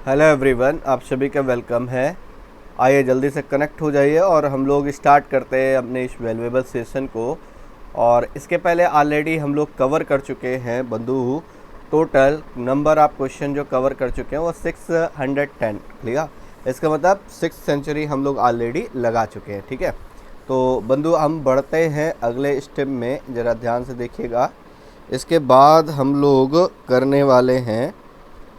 Hello everyone, आप सभी का वेलकम है। आइए जल्दी से कनेक्ट हो जाइए और हम लोग स्टार्ट करते हैं अपने इस वैल्यूएबल सेशन को। और इसके पहले ऑलरेडी हम लोग कवर कर चुके हैं बंधु। टोटल नंबर ऑफ क्वेश्चन जो कवर कर चुके हैं वो 610, ठीक है। इसका मतलब 6th सेंचुरी हम लोग ऑलरेडी लगा चुके हैं, ठीक है। तो बंधु हम बढ़ते हैं अगले स्टेप में, ज़रा ध्यान से देखिएगा। इसके बाद हम लोग करने वाले हैं,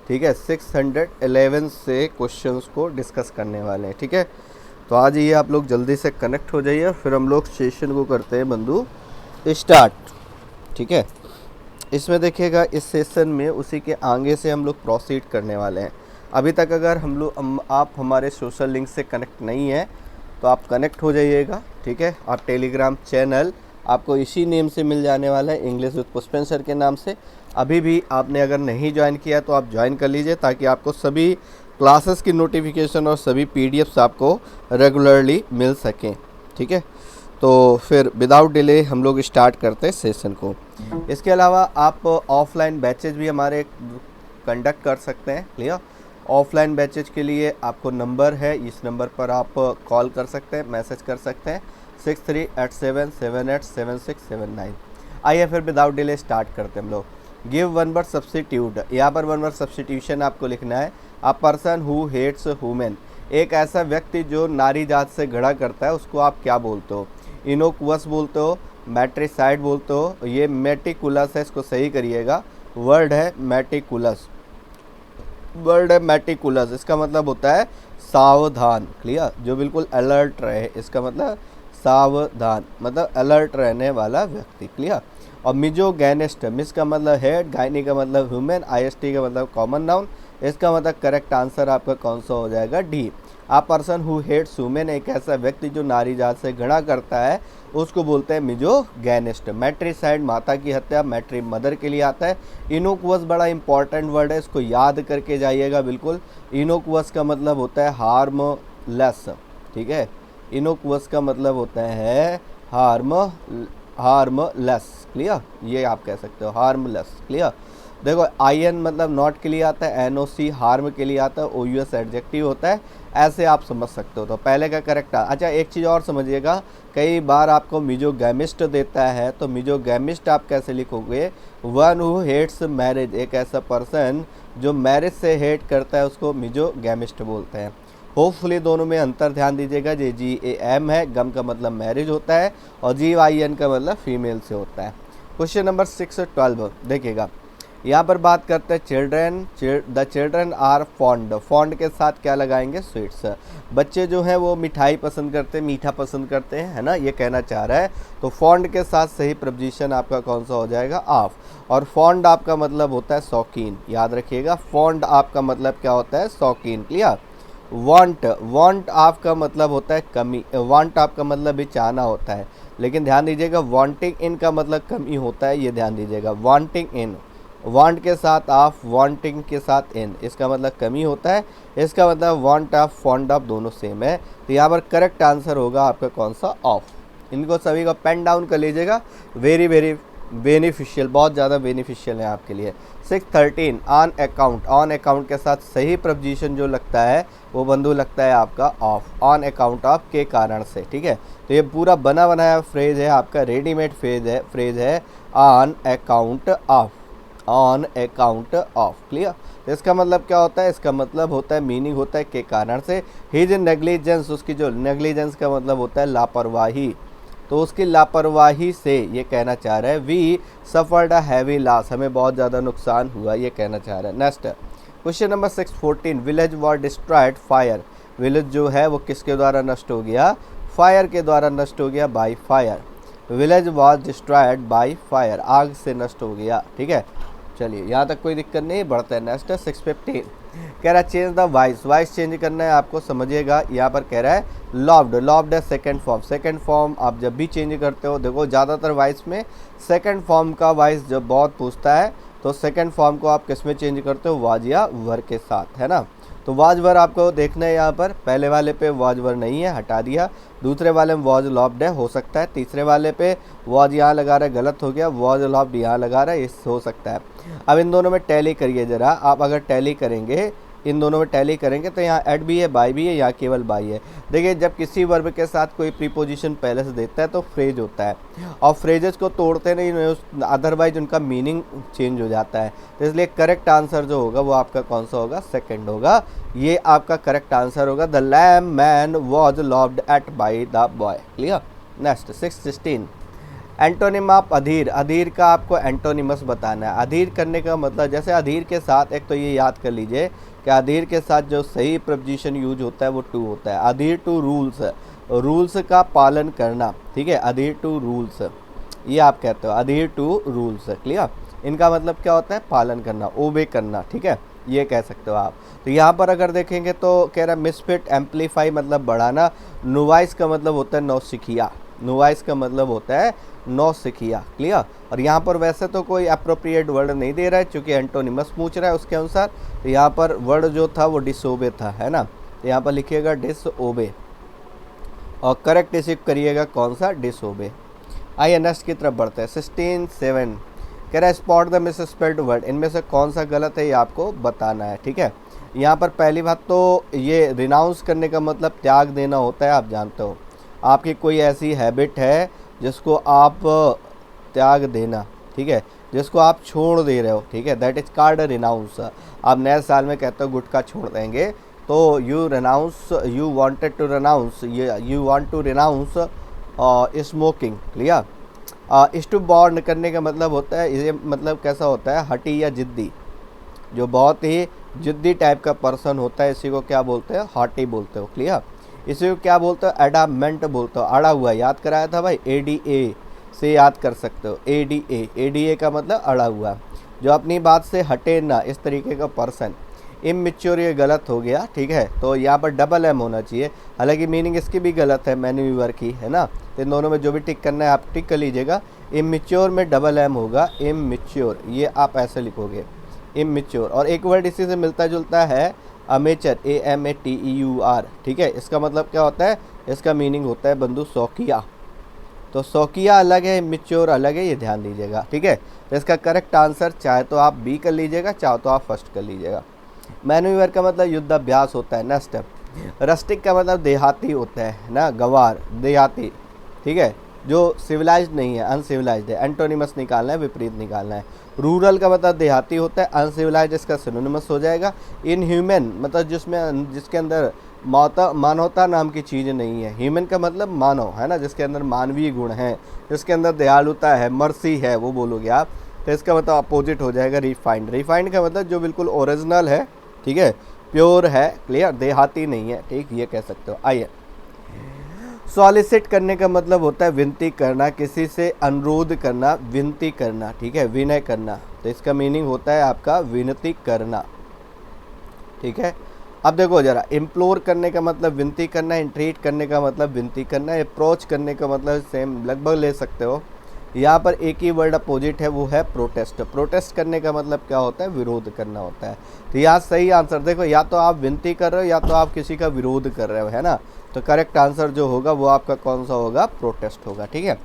ठीक है, 611 से क्वेश्चंस को डिस्कस करने वाले हैं, ठीक है। तो आज ये आप लोग जल्दी से कनेक्ट हो जाइए, फिर हम लोग सेशन को करते हैं बंधु स्टार्ट, ठीक है। इसमें देखिएगा इस सेशन में उसी के आगे से हम लोग प्रोसीड करने वाले हैं। अभी तक अगर आप हमारे सोशल लिंक से कनेक्ट नहीं है तो आप कनेक्ट हो जाइएगा, ठीक है। और टेलीग्राम चैनल आपको इसी नेम से मिल जाने वाला है, इंग्लिश विद पुष्पेंद्र सर के नाम से। अभी भी आपने अगर नहीं ज्वाइन किया तो आप ज्वाइन कर लीजिए, ताकि आपको सभी क्लासेस की नोटिफिकेशन और सभी पीडीएफ्स आपको रेगुलरली मिल सकें, ठीक है। तो फिर विदाउट डिले हम लोग स्टार्ट करते हैं सेशन को। इसके अलावा आप ऑफलाइन बैचेज भी हमारे कंडक्ट कर सकते हैं, क्लियर। ऑफलाइन बैचेज के लिए आपको नंबर है, इस नंबर पर आप कॉल कर सकते हैं, मैसेज कर सकते हैं 6387787679। आइए फिर विदाउट डिले स्टार्ट करते हैं हम लोग। गिव वन वर्ड सब्स्टिट्यूट, यहाँ पर वन वर्ड सब्स्टिट्यूशन आपको लिखना है। A person who hates women, एक ऐसा व्यक्ति जो नारी जात से घृणा करता है, उसको आप क्या बोलते हो? इनोकुअस बोलते हो, मैट्रिसाइड बोलते हो, ये मेटिकुलस है, इसको सही करिएगा। वर्ड है मेटिकुलस, वर्ड है मेटिकुलस, इसका मतलब होता है सावधान, क्लियर, जो बिल्कुल अलर्ट रहे, इसका मतलब सावधान, मतलब अलर्ट रहने वाला व्यक्ति, क्लियर। और मिजोगैनिस्ट, मिस का मतलब हेड, गायनी का मतलब ह्यूमन, आईएसटी का मतलब कॉमन नाउन, इसका मतलब करेक्ट आंसर आपका कौन सा हो जाएगा? D. A person who hates women, एक ऐसा व्यक्ति जो नारी जात से घृणा करता है, उसको बोलते हैं मिजोगैनिस्ट। मैट्रिसाइड, माता की हत्या, मैट्री मदर के लिए आता है। इनोकुअस बड़ा इंपॉर्टेंट वर्ड है, इसको याद करके जाइएगा बिल्कुल। इनोकुअस का मतलब होता है हार्मलेस, ठीक है। इनोकुअस का मतलब होता है हार्मलेस, क्लियर, ये आप कह सकते हो हार्मलेस, क्लियर। देखो आईएन मतलब नॉट के लिए आता है, एनओसी हार्म के लिए आता है, ओयूएस एडजेक्टिव होता है, ऐसे आप समझ सकते हो। तो पहले का करेक्ट। अच्छा एक चीज़ और समझिएगा, कई बार आपको मिजोगैमिस्ट देता है, तो मिजोगैमिस्ट आप कैसे लिखोगे? वन हु हेट्स मैरिज, एक ऐसा पर्सन जो मैरिज से हेट करता है उसको मिजोगैमिस्ट बोलते हैं। होपफुली दोनों में अंतर ध्यान दीजिएगा। GAM है, गम का मतलब मैरिज होता है, और GYN का मतलब फीमेल से होता है। क्वेश्चन नंबर 612 देखिएगा, यहाँ पर बात करते हैं children. The children are fond, fond के साथ क्या लगाएंगे? स्वीट्स। बच्चे जो हैं वो मिठाई पसंद करते हैं, मीठा पसंद करते हैं, है ना, ये कहना चाह रहा है। तो फॉन्ड के साथ सही प्रपोजिशन आपका कौन सा हो जाएगा? ऑफ। और फॉन्ड आपका मतलब होता है शौकीन, याद रखिएगा। फॉन्ड आपका मतलब क्या होता है? शौकीन, क्लियर। वांट, वांट आपका मतलब होता है कमी, वांट आपका मतलब भी चाहना होता है, लेकिन ध्यान दीजिएगा वांटिंग इन का मतलब कमी होता है, ये ध्यान दीजिएगा। वांटिंग इन, वांट के साथ ऑफ, वांटिंग के साथ इन, इसका मतलब कमी होता है, इसका मतलब वांट ऑफ, फॉन्ड ऑफ दोनों सेम है। तो यहाँ पर करेक्ट आंसर होगा आपका कौन सा? ऑफ। इनको सभी को पेन डाउन कर लीजिएगा, वेरी वेरी बेनिफिशियल, बहुत ज़्यादा बेनिफिशियल है आपके लिए। 613 ऑन अकाउंट, ऑन अकाउंट के साथ सही प्रपोजिशन जो लगता है वो बंधु लगता है आपका ऑफ, ऑन अकाउंट ऑफ, के कारण से, ठीक है। तो ये पूरा बना बनाया फ्रेज है आपका, रेडीमेड फ्रेज है on account of, on account of, clear. तो इसका मतलब क्या होता है? इसका मतलब होता है, मीनिंग होता है के कारण से। हिज नेग्लिजेंस, उसकी जो नेग्लिजेंस का मतलब होता है लापरवाही, तो उसकी लापरवाही से ये कहना चाह रहा है we suffered a heavy loss, हमें बहुत ज़्यादा नुकसान हुआ, ये कहना चाह रहा है। Next question number 614 village war destroyed fire, village जो है वो किसके द्वारा नष्ट हो गया? फायर के द्वारा नष्ट हो गया, by fire. Village was destroyed by fire, आग से नष्ट हो गया, ठीक है। चलिए यहाँ तक कोई दिक्कत नहीं, बढ़ता है। नेक्स्ट 615 कह रहा है change the voice, voice change करना है आपको, समझिएगा। यहाँ पर कह रहा है लॉव्ड, लॉव्ड है सेकंड फॉर्म, सेकंड फॉर्म आप जब भी चेंज करते हो, देखो ज़्यादातर वॉइस में सेकंड फॉर्म का वॉइस जब बहुत पूछता है तो सेकंड फॉर्म को आप किस में चेंज करते हो? वाज या वर के साथ, है ना। तो वाज वर आपको देखना है, यहाँ पर पहले वाले पे वाज वर नहीं है, हटा दिया। दूसरे वाले में वाज लॉव्ड है, हो सकता है। तीसरे वाले पे वाज यहाँ लगा रहा है, गलत हो गया, वाज लॉव्ड यहाँ लगा रहा है, इस हो सकता है। अब इन दोनों में टैली करिए ज़रा, आप अगर टैली करेंगे इन दोनों में टैली करेंगे तो यहाँ एट भी है, बाय भी है, यहाँ केवल बाय है। देखिए जब किसी वर्ब के साथ कोई प्रीपोजिशन पहले से देता है तो फ्रेज होता है, और फ्रेजेस को तोड़ते नहीं, अदरवाइज उनका मीनिंग चेंज हो जाता है। तो इसलिए करेक्ट आंसर जो होगा वो आपका कौन सा होगा, सेकंड होगा। ये आपका करेक्ट आंसर होगा। The lame man was laughed at by the boy. Clear. Next 616 antonym of अधीर। अधीर का आपको एंटोनिमस बताना है। अधीर करने का मतलब, जैसे अधीर के साथ एक तो ये याद कर लीजिए कि अधीर के साथ जो सही प्रपोजिशन यूज होता है वो टू होता है। अधीर टू रूल्स, रूल्स का पालन करना, ठीक है, अधीर टू रूल्स, ये आप कहते हो अधीर टू रूल्स। क्लियर। इनका मतलब क्या होता है, पालन करना, ओबे करना, ठीक है, ये कह सकते हो आप। तो यहाँ पर अगर देखेंगे तो कह रहा है मिसफिट, एम्पलीफाई मतलब बढ़ाना, नुवाइस का मतलब होता है नौसिखिया, नुवाइस का मतलब होता है नौसिखिया। क्लियर। और यहाँ पर वैसे तो कोई अप्रोप्रिएट वर्ड नहीं दे रहा है क्योंकि एंटोनिमस पूछ रहा है उसके अनुसार। तो यहाँ पर वर्ड जो था वो डिसओबे था, है ना, तो यहाँ पर लिखिएगा डिसओबे, और करेक्ट रिसीव करिएगा कौन सा, डिसओबे। आइए नेक्स्ट की तरफ बढ़ते हैं। 16-7 कह रहा है स्पॉट द मिसस्पेल्ड वर्ड। इनमें से कौन सा गलत है ये आपको बताना है, ठीक है। यहाँ पर पहली बात तो ये रिनाउंस करने का मतलब त्याग देना होता है, आप जानते हो। आपकी कोई ऐसी हैबिट है जिसको आप त्याग देना, ठीक है, जिसको आप छोड़ दे रहे हो, ठीक है, दैट इज कॉल्ड रिनाउंस। आप नए साल में कहते हो गुटखा छोड़ देंगे, तो you renounce, you wanted to renounce, you want to renounce smoking. Clear. इस टू बॉर्न करने का मतलब होता है, ये मतलब कैसा होता है, हटी या जिद्दी, जो बहुत ही जिद्दी टाइप का पर्सन होता है, इसी को क्या बोलते हैं, हॉटी बोलते हो। क्लियर। इसी को क्या बोलते हो, एडामेंट बोलते हो। अड़ा हुआ याद कराया था भाई, ADA से याद कर सकते हो, ADA, ADA का मतलब अड़ा हुआ, जो अपनी बात से हटे ना, इस तरीके का पर्सन। इमैच्योर ये गलत हो गया, ठीक है, तो यहाँ पर डबल एम होना चाहिए, हालांकि मीनिंग इसकी भी गलत है, मैन्यूवर की, है ना। तो इन दोनों में जो भी टिक करना है आप टिक कर लीजिएगा। इमैच्योर में डबल एम होगा, इमैच्योर, ये आप ऐसे लिखोगे, इमैच्योर। और एक वर्ड इसी से मिलता जुलता है, अमेचर, AMATEUR, ठीक है। इसका मतलब क्या होता है, इसका मीनिंग होता है बंधु शौकिया। तो शौकिया अलग है, इमैच्योर अलग है, ये ध्यान दीजिएगा, ठीक है। तो इसका करेक्ट आंसर चाहे तो आप बी कर लीजिएगा, चाहे तो आप फर्स्ट कर लीजिएगा। मैन्यूवर का मतलब युद्धाभ्यास होता है। नेक्स्ट रस्टिक का मतलब देहाती होता है ना, गंवार, देहाती, ठीक है, जो सिविलाइज्ड नहीं है, अनसिविलाइज्ड है। एंटोनिमस निकालना है, विपरीत निकालना है। रूरल का मतलब देहाती होता है, अनसिविलाइज्ड इसका सिनोनिमस हो जाएगा। इनह्यूमन मतलब जिसके अंदर मानवता नाम की चीज़ नहीं है। ह्यूमन का मतलब मानव, है ना, जिसके अंदर मानवीय गुण हैं, जिसके अंदर दयालुता है, मर्सी है, वो बोलोगे आप, तो इसका मतलब अपोजिट हो जाएगा रिफाइंड। रिफाइंड का मतलब जो बिल्कुल ओरिजिनल है, ठीक है, प्योर है। क्लियर। देहाती नहीं है, ठीक, ये कह सकते हो। आइए सॉलिसिट करने का मतलब होता है विनती करना, किसी से अनुरोध करना, विनती करना, ठीक है, विनय करना। तो इसका मीनिंग होता है आपका विनती करना, ठीक है। अब देखो जरा, इम्प्लोर करने का मतलब विनती करना, इंट्रीट करने का मतलब विनती करना, अप्रोच करने का मतलब सेम लगभग ले सकते हो। यहाँ पर एक ही वर्ड अपोजिट है, वो है प्रोटेस्ट। प्रोटेस्ट करने का मतलब क्या होता है, विरोध करना होता है। तो यहाँ सही आंसर देखो, या तो आप विनती कर रहे हो या तो आप किसी का विरोध कर रहे हो, है ना। तो करेक्ट आंसर जो होगा वो आपका कौन सा होगा, प्रोटेस्ट होगा, ठीक है।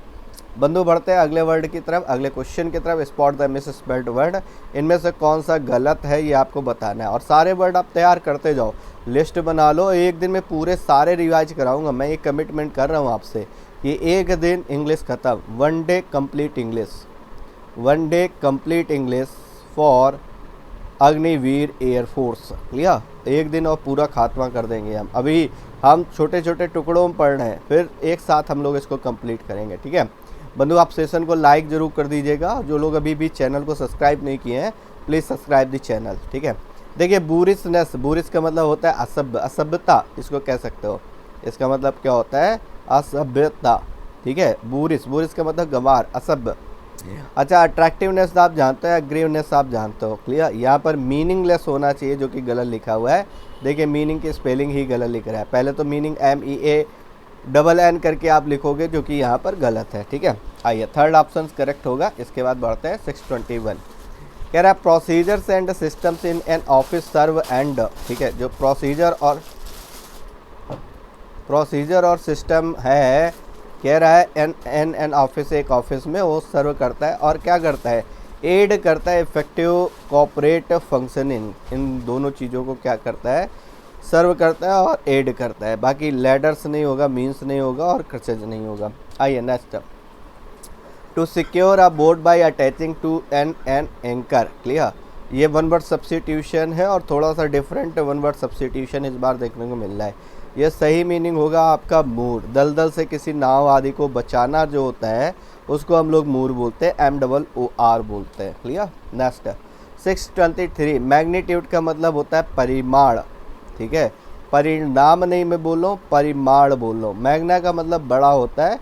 बंधु बढ़ते हैं अगले वर्ड की तरफ, अगले क्वेश्चन की तरफ। Spot the misspelled word. इनमें से कौन सा गलत है ये आपको बताना है, और सारे वर्ड आप तैयार करते जाओ, लिस्ट बना लो। एक दिन में पूरे सारे रिवाइज कराऊंगा, मैं ये कमिटमेंट कर रहा हूँ आपसे कि एक दिन इंग्लिश ख़त्म, 1 day complete English, 1 day complete English for Agniveer air force. Clear. एक दिन और पूरा खात्मा कर देंगे हम। अभी हम छोटे छोटे टुकड़ों में पढ़ रहे हैं, फिर एक साथ हम लोग इसको कंप्लीट करेंगे, ठीक है। बंधु आप सेशन को लाइक ज़रूर कर दीजिएगा। जो लोग अभी भी चैनल को सब्सक्राइब नहीं किए हैं, प्लीज़ सब्सक्राइब दी चैनल, ठीक है। देखिए बूरिसनेस, बूरिस का मतलब होता है असभ्य, असभ्यता इसको कह सकते हो। इसका मतलब क्या होता है, असभ्यता, ठीक है। बूरिस, बूरिस का मतलब गंवार, असभ्य। अच्छा, अट्रैक्टिवनेस आप जानते हैं, अग्रीवनेस आप जानते हो। क्लियर। यहाँ पर मीनिंगलेस होना चाहिए, जो कि गलत लिखा हुआ है। देखिए मीनिंग की स्पेलिंग ही गलत लिख रहा है। पहले तो मीनिंग MEANN करके आप लिखोगे, जो कि यहाँ पर गलत है, ठीक है। आइए थर्ड ऑप्शन करेक्ट होगा। इसके बाद बढ़ते हैं 621। कह रहा है procedures and systems in an office serve and, ठीक है, जो प्रोसीजर और सिस्टम है, कह रहा है एन ऑफिस, एक ऑफिस में वो सर्व करता है और क्या करता है, एड करता है इफेक्टिव कॉर्पोरेट फंक्शनिंग, इन दोनों चीज़ों को क्या करता है, सर्व करता है और एड करता है। बाकी लेडर्स नहीं होगा, मीन्स नहीं होगा और क्रचेज नहीं होगा। आइए next, to secure a boat by attaching to an anchor. Clear, ये वन वर्ड सब्स्टिट्यूशन है और थोड़ा सा डिफरेंट वन वर्ड सब्स्टिट्यूशन इस बार देखने को मिल रहा है। ये सही मीनिंग होगा आपका मूर, दलदल से किसी नाव आदि को बचाना जो होता है उसको हम लोग मूर बोलते हैं, MOOR बोलते हैं। क्लियर, नेक्स्ट 623, मैग्नीट्यूड का मतलब होता है परिमाण। ठीक है, परिणाम नहीं मैं बोल रहा हूँ, परिमाण बोल रहा हूँ। मैग्ना का मतलब बड़ा होता है,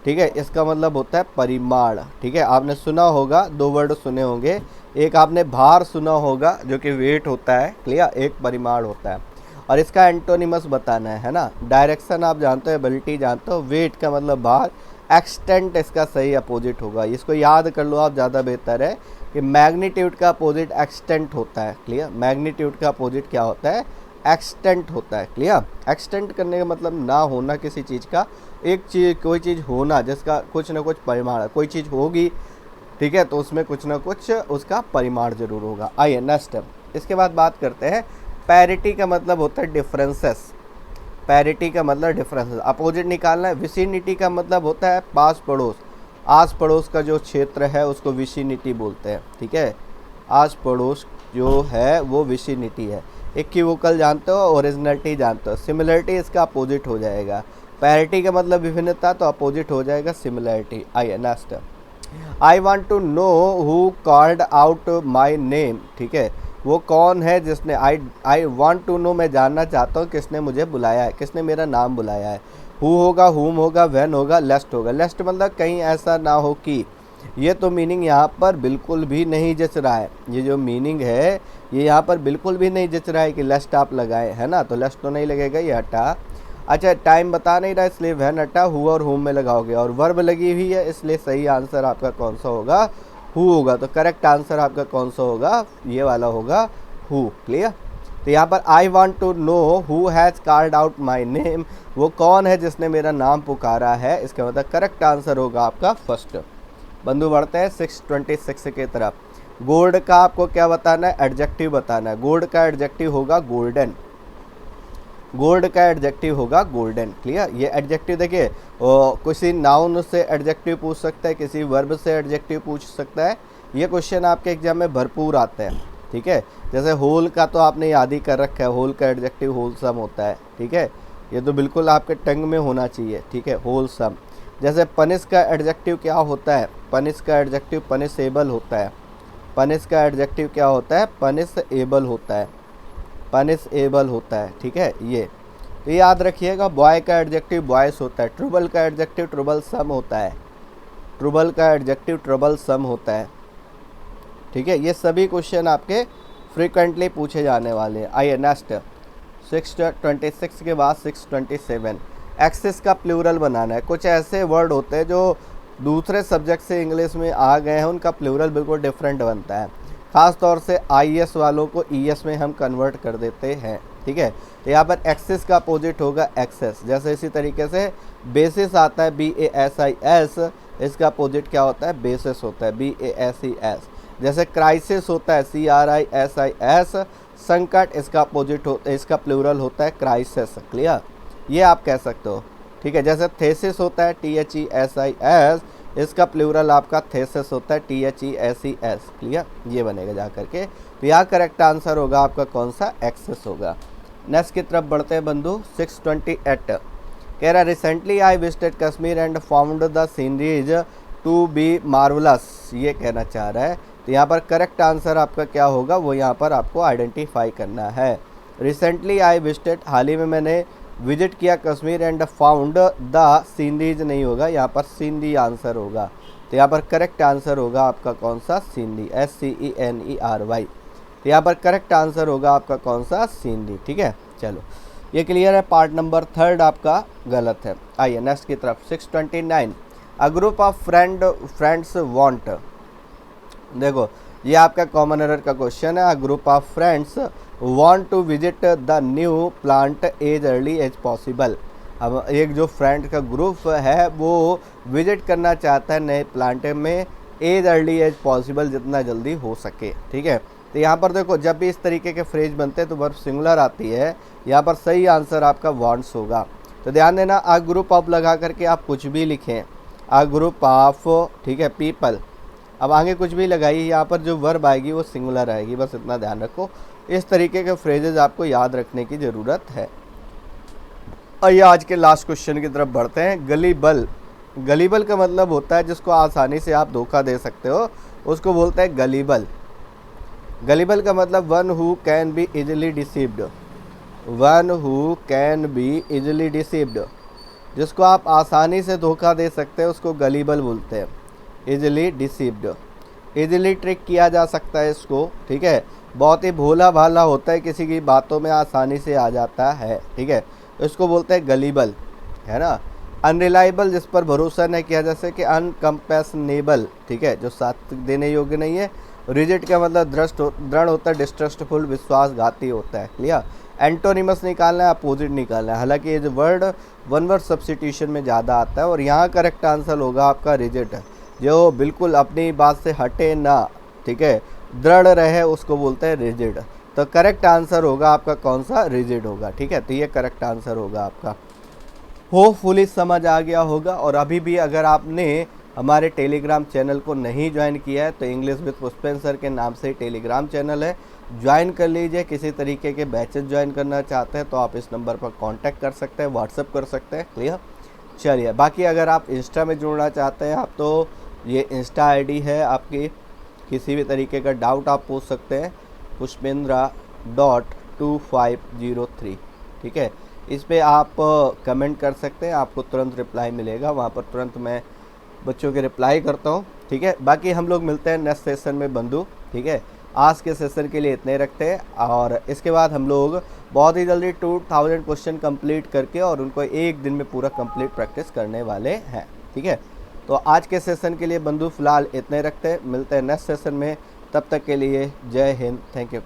ठीक है, इसका मतलब होता है परिमाण। ठीक है, आपने सुना होगा, दो वर्ड सुने होंगे, एक आपने भार सुना होगा जो कि वेट होता है, क्लियर, एक परिमाण होता है। और इसका एंटोनिमस बताना है ना। डायरेक्शन आप जानते हो, एबिलिटी जानते हो, वेट का मतलब भार, एक्सटेंट इसका सही अपोजिट होगा। इसको याद कर लो आप, ज़्यादा बेहतर है कि मैग्नीट्यूड का अपोजिट एक्सटेंट होता है। क्लियर, मैग्नीट्यूड का अपोजिट क्या होता है, एक्सटेंट होता है। क्लियर, एक्सटेंट करने का मतलब ना होना किसी चीज़ का, एक चीज़ कोई चीज़ होना जिसका कुछ ना कुछ परिमाण, कोई चीज़ होगी, ठीक है, तो उसमें कुछ ना कुछ उसका परिमाण जरूर होगा। आइए नेक्स्ट, इसके बाद बात करते हैं पैरिटी का मतलब होता है डिफरेंसेस। पैरिटी का मतलब डिफरेंसेस, अपोजिट निकालना है। विसिनिटी का मतलब होता है पास पड़ोस, आस पड़ोस का जो क्षेत्र है उसको विसिनिटी बोलते हैं। ठीक है, आस पड़ोस जो है वो विसिनिटी है। इक्विवोकल जानते हो, ओरिजिनलिटी जानते हो, सिमिलरिटी इसका अपोजिट हो जाएगा। पैरिटी का मतलब विभिन्नता, तो अपोजिट हो जाएगा सिमिलरिटी। आइए next, I want to know who called out my name. ठीक है, वो कौन है जिसने, आई वॉन्ट टू नो, मैं जानना चाहता हूँ किसने मुझे बुलाया है, किसने मेरा नाम बुलाया है। हु होगा, हुम होगा, व्हेन होगा, लेस्ट होगा। लेस्ट मतलब कहीं ऐसा ना हो कि, ये तो मीनिंग यहाँ पर बिल्कुल भी नहीं जच रहा है। ये जो मीनिंग है ये यहाँ पर बिल्कुल भी नहीं जच रहा है कि लेस्ट आप लगाए, है ना, तो लेस्ट तो नहीं लगेगा, ये हटा। अच्छा, टाइम बता नहीं रहा इसलिए व्हेन हटा, हु और हुम में लगाओगे, और वर्ब लगी हुई है इसलिए सही आंसर आपका कौन सा होगा, हु होगा। तो करेक्ट आंसर आपका कौन सा होगा, ये वाला होगा, हु। क्लियर, तो यहाँ पर I want to know who has called out my name, वो कौन है जिसने मेरा नाम पुकारा है, इसका मतलब करेक्ट आंसर होगा आपका फर्स्ट। बंधु बढ़ते हैं 626 की तरफ। गोल्ड का आपको क्या बताना है, एडजेक्टिव बताना है। गोल्ड का एडजेक्टिव होगा गोल्डन, गोल्ड का एडजेक्टिव होगा गोल्डन। क्लियर, ये एडजेक्टिव देखिए, किसी नाउन से एडजेक्टिव पूछ सकता है, किसी वर्ब से एडजेक्टिव पूछ सकता है। ये क्वेश्चन आपके एग्जाम में भरपूर आते हैं। ठीक है, जैसे होल का तो आपने याद ही कर रखा है, होल का एडजेक्टिव होलसम होता है। ठीक है, ये तो बिल्कुल आपके टंग में होना चाहिए। ठीक है, होलसम। जैसे पनिश का एडजेक्टिव क्या होता है, पनिश का एडजेक्टिव पनिशेबल होता है। पनिश का एडजेक्टिव क्या होता है, पनिशेबल होता है, पनिशेबल होता है। ठीक है, ये तो याद रखिएगा। बॉय का एडजेक्टिव बॉयस होता है। ट्रबल का एडजेक्टिव ट्रबल सम होता है, ट्रबल का एडजेक्टिव ट्रबल सम होता है। ठीक है, ये सभी क्वेश्चन आपके फ्रीक्वेंटली पूछे जाने वाले हैं। आइए नेक्स्ट 626 के बाद 627, एक्सेस का प्लूरल बनाना है। कुछ ऐसे वर्ड होते हैं जो दूसरे सब्जेक्ट से इंग्लिश में आ गए हैं, उनका प्लूरल बिल्कुल डिफरेंट बनता है। ख़ास तौर से IS वालों को ES में हम कन्वर्ट कर देते हैं। ठीक है, तो यहाँ पर एक्सेस का अपोजिट होगा एक्सेस। जैसे इसी तरीके से बेसिस आता है BASIS, इसका अपोजिट क्या होता है, बेसिस होता है BASES। जैसे क्राइसिस होता है CRISIS, संकट, इसका अपोजिट होता है, इसका प्लूरल होता है क्राइसिस। क्लियर, ये आप कह सकते हो। ठीक है, जैसे थेसिस होता है THESIS, इसका प्लूरल आपका थेसिस होता है THESES। क्लियर, ये बनेगा जा करके। तो यहाँ करेक्ट आंसर होगा आपका कौन सा, एक्सेस होगा। नेक्स्ट की तरफ बढ़ते हैं बंधु 628, कह रहा recently I visited Kashmir and found the sceneries to be marvellous, ये कहना चाह रहा है। तो यहाँ पर करेक्ट आंसर आपका क्या होगा, वो यहाँ पर आपको आइडेंटिफाई करना है। रिसेंटली आई विजिटेड, हाल ही में मैंने विजिट किया Kashmir and found the sceneries नहीं होगा, यहाँ पर सीनरी आंसर होगा। तो यहाँ पर करेक्ट आंसर होगा आपका कौन सा, सीनरी, SCENERY। तो यहाँ पर करेक्ट आंसर होगा आपका कौन सा, सीनरी। ठीक है, चलो ये क्लियर है। पार्ट नंबर 3 आपका गलत है। आइए नेक्स्ट की तरफ 629, a group of friends want. देखो ये आपका कॉमन एरर का क्वेश्चन है। A group of friends want to visit the new plant as early as possible. अब एक जो फ्रेंड का ग्रुप है वो विजिट करना चाहता है नए प्लांट में एज अर्ली एज पॉसिबल, जितना जल्दी हो सके, ठीक है। तो यहाँ पर देखो जब भी इस तरीके के फ्रेज बनते हैं तो वर्ब सिंगुलर आती है, यहाँ पर सही आंसर आपका वांट्स होगा। तो ध्यान देना, अ ग्रुप ऑफ लगा करके आप कुछ भी लिखें, अ ग्रुप ऑफ, ठीक है, पीपल, अब आगे कुछ भी लगाइए, यहाँ पर जो वर्ब आएगी वो सिंगुलर आएगी, बस इतना ध्यान रखो। इस तरीके के फ्रेजेज आपको याद रखने की ज़रूरत है। आइए आज के लास्ट क्वेश्चन की तरफ बढ़ते हैं। गलीबल, गलीबल का मतलब होता है जिसको आसानी से आप धोखा दे सकते हो, उसको बोलते हैं गलीबल। गलीबल का मतलब one who can be easily deceived, one who can be easily deceived, जिसको आप आसानी से धोखा दे सकते हैं उसको गलीबल बोलते हैं, इजिली डिसीव्ड। इजिली ट्रिक किया जा सकता है इसको, ठीक है, बहुत ही भोला भाला होता है, किसी की बातों में आसानी से आ जाता है, ठीक है, इसको बोलते हैं गलीबल, है ना। अनरिलायबल, जिस पर भरोसा नहीं किया, जैसे कि अनकम्पैशनेबल, ठीक है, जो साथ देने योग्य नहीं है। रिजिड का मतलब दृढ़ होता है, डिस्ट्रस्टफुल विश्वासघाती होता है, क्लियर। एंटोनिमस निकालना है, अपोजिट निकालना है, हालांकि ये जो वर्ड वन वर्ड सब्स्टिट्यूशन में ज़्यादा आता है। और यहाँ करेक्ट आंसर होगा आपका रिजिड, जो बिल्कुल अपनी बात से हटे ना, ठीक है, दृढ़ रहे, उसको बोलते हैं रिजिड। तो करेक्ट आंसर होगा आपका कौन सा, रिजिड होगा, ठीक है। तो ये करेक्ट आंसर होगा आपका। होपफुली समझ आ गया होगा। और अभी भी अगर आपने हमारे टेलीग्राम चैनल को नहीं ज्वाइन किया है तो इंग्लिश विद पुष्पेंद्र सर के नाम से टेलीग्राम चैनल है, ज्वाइन कर लीजिए। किसी तरीके के बैचेस ज्वाइन करना चाहते हैं तो आप इस नंबर पर कांटेक्ट कर सकते हैं, व्हाट्सअप कर सकते हैं, क्लियर। चलिए, बाकी अगर आप इंस्टा में जुड़ना चाहते हैं आप, तो ये इंस्टा आईडी है आपकी, किसी भी तरीके का डाउट आप पूछ सकते हैं, pushpendra.2503, ठीक है। इस पे आप कमेंट कर सकते हैं, आपको तुरंत रिप्लाई मिलेगा, वहाँ पर तुरंत मैं बच्चों के रिप्लाई करता हूँ, ठीक है। बाकी हम लोग मिलते हैं नेक्स्ट सेशन में बंधु, ठीक है। आज के सेशन के लिए इतने रखते हैं, और इसके बाद हम लोग बहुत ही जल्दी 2000 क्वेश्चन कंप्लीट करके और उनको एक दिन में पूरा कंप्लीट प्रैक्टिस करने वाले हैं, ठीक है। तो आज के सेशन के लिए बंधु फिलहाल इतने रखते हैं, मिलते हैं नेक्स्ट सेशन में, तब तक के लिए जय हिंद, थैंक यू।